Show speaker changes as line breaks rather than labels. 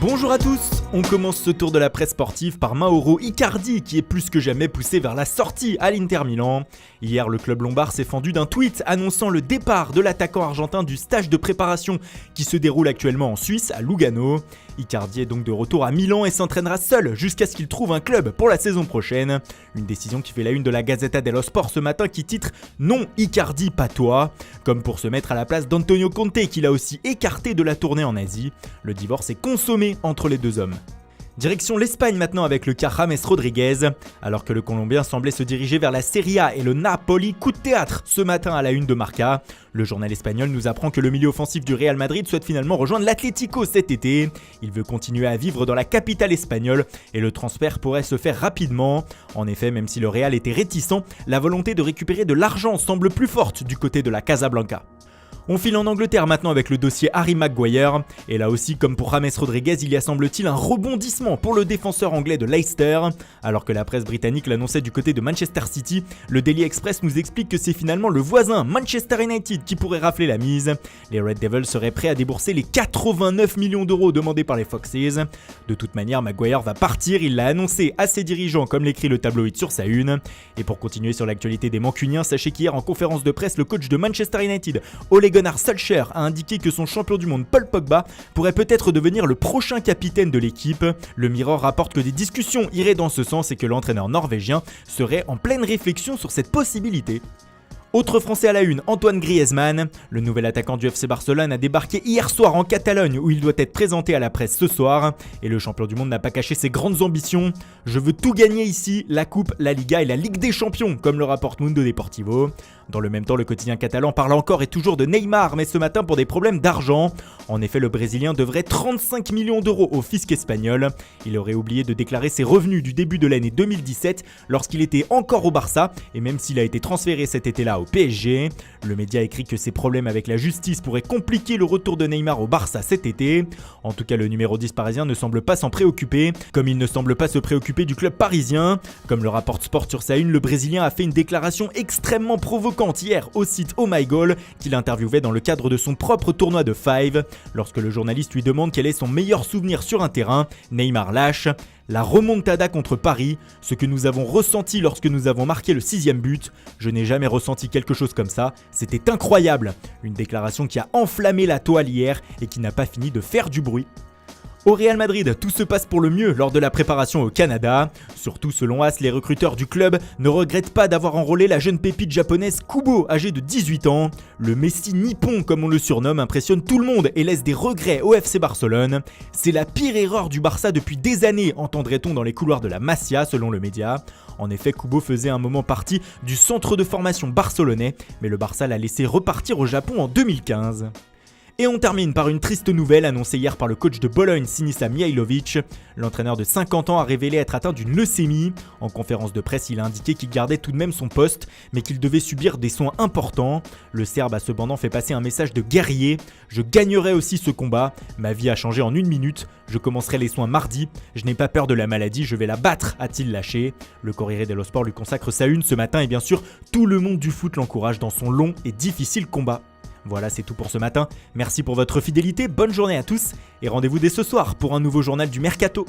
Bonjour à tous, on commence ce tour de la presse sportive par Mauro Icardi qui est plus que jamais poussé vers la sortie à l'Inter Milan. Hier, le club lombard s'est fendu d'un tweet annonçant le départ de l'attaquant argentin du stage de préparation qui se déroule actuellement en Suisse à Lugano. Icardi est donc de retour à Milan et s'entraînera seul jusqu'à ce qu'il trouve un club pour la saison prochaine. Une décision qui fait la une de la Gazzetta dello Sport ce matin qui titre « Non Icardi, pas toi », comme pour se mettre à la place d'Antonio Conte qu'il a aussi écarté de la tournée en Asie. Le divorce est consommé entre les deux hommes. Direction l'Espagne maintenant avec le cas James Rodriguez. Alors que le Colombien semblait se diriger vers la Serie A et le Napoli, coup de théâtre ce matin à la une de Marca. Le journal espagnol nous apprend que le milieu offensif du Real Madrid souhaite finalement rejoindre l'Atlético cet été. Il veut continuer à vivre dans la capitale espagnole et le transfert pourrait se faire rapidement. En effet, même si le Real était réticent, la volonté de récupérer de l'argent semble plus forte du côté de la Casablanca. On file en Angleterre maintenant avec le dossier Harry Maguire. Et là aussi, comme pour James Rodriguez, il y a semble-t-il un rebondissement pour le défenseur anglais de Leicester. Alors que la presse britannique l'annonçait du côté de Manchester City, le Daily Express nous explique que c'est finalement le voisin Manchester United qui pourrait rafler la mise. Les Red Devils seraient prêts à débourser les 89 millions d'euros demandés par les Foxes. De toute manière, Maguire va partir, il l'a annoncé à ses dirigeants comme l'écrit le tabloïd sur sa une. Et pour continuer sur l'actualité des Mancuniens, sachez qu'hier en conférence de presse, le coach de Manchester United, Ole Gunnar Solskjaer, a indiqué que son champion du monde Paul Pogba pourrait peut-être devenir le prochain capitaine de l'équipe. Le Mirror rapporte que des discussions iraient dans ce sens et que l'entraîneur norvégien serait en pleine réflexion sur cette possibilité. Autre Français à la une, Antoine Griezmann. Le nouvel attaquant du FC Barcelone a débarqué hier soir en Catalogne où il doit être présenté à la presse ce soir. Et le champion du monde n'a pas caché ses grandes ambitions. « Je veux tout gagner ici, la Coupe, la Liga et la Ligue des Champions », comme le rapporte Mundo Deportivo. Dans le même temps, le quotidien catalan parle encore et toujours de Neymar, mais ce matin pour des problèmes d'argent. En effet, le Brésilien devrait 35 millions d'euros au fisc espagnol. Il aurait oublié de déclarer ses revenus du début de l'année 2017 lorsqu'il était encore au Barça, et même s'il a été transféré cet été-là au PSG. Le média écrit que ces problèmes avec la justice pourraient compliquer le retour de Neymar au Barça cet été. En tout cas, le numéro 10 parisien ne semble pas s'en préoccuper, comme il ne semble pas se préoccuper du club parisien. Comme le rapporte Sport sur sa une, le Brésilien a fait une déclaration extrêmement provocante hier au site Oh My Goal qu'il interviewait dans le cadre de son propre tournoi de Five. Lorsque le journaliste lui demande quel est son meilleur souvenir sur un terrain, Neymar lâche « La remontada contre Paris, ce que nous avons ressenti lorsque nous avons marqué le 6e but, je n'ai jamais ressenti quelque chose comme ça, c'était incroyable !» Une déclaration qui a enflammé la toile hier et qui n'a pas fini de faire du bruit. Au Real Madrid, tout se passe pour le mieux lors de la préparation au Canada. Surtout selon As, les recruteurs du club ne regrettent pas d'avoir enrôlé la jeune pépite japonaise Kubo, âgée de 18 ans. Le Messi nippon, comme on le surnomme, impressionne tout le monde et laisse des regrets au FC Barcelone. C'est la pire erreur du Barça depuis des années, entendrait-on dans les couloirs de la Masia, selon le média. En effet, Kubo faisait un moment partie du centre de formation barcelonais, mais le Barça l'a laissé repartir au Japon en 2015. Et on termine par une triste nouvelle annoncée hier par le coach de Bologne, Sinisa Mihajlovic. L'entraîneur de 50 ans a révélé être atteint d'une leucémie. En conférence de presse, il a indiqué qu'il gardait tout de même son poste, mais qu'il devait subir des soins importants. Le Serbe a cependant fait passer un message de guerrier. « Je gagnerai aussi ce combat. Ma vie a changé en 1 minute. Je commencerai les soins mardi. Je n'ai pas peur de la maladie, je vais la battre », a-t-il lâché. Le Corriere dello Sport lui consacre sa une ce matin et bien sûr, tout le monde du foot l'encourage dans son long et difficile combat. Voilà, c'est tout pour ce matin. Merci pour votre fidélité, bonne journée à tous et rendez-vous dès ce soir pour un nouveau journal du Mercato.